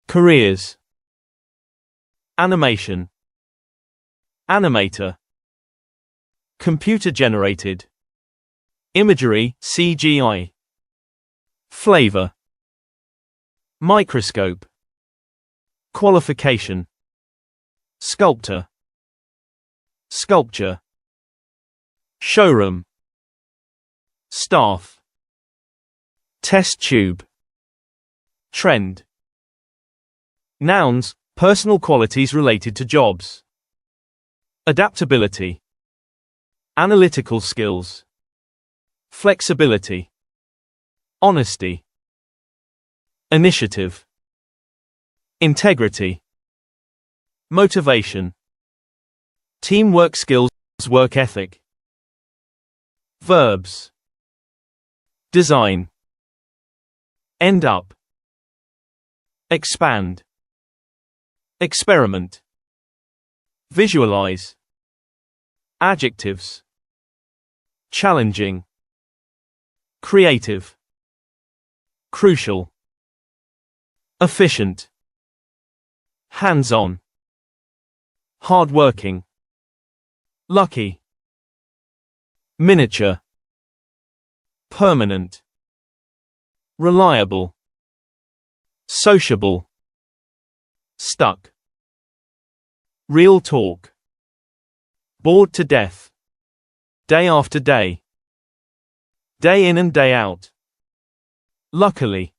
Careers. Animation. Animator. Computer-generated. Imagery, CGI. Flavor. Microscope. Qualification. Sculptor. Sculpture. Showroom. Staff. Test tube. Trend. Nouns, personal qualities related to jobs. Adaptability. Analytical skills. Flexibility. Honesty. Initiative. Integrity. Motivation. Teamwork skills, work ethic. Verbs. Design. End up. Expand. Experiment. Visualize. Adjectives. Challenging. Creative. Crucial. Efficient. Hands-on. Hardworking. Lucky. Miniature. Permanent. Reliable. Sociable. Stuck. Real talk. Bored to death. Day after day. Day in and day out. Luckily.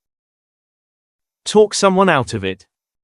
Talk someone out of it.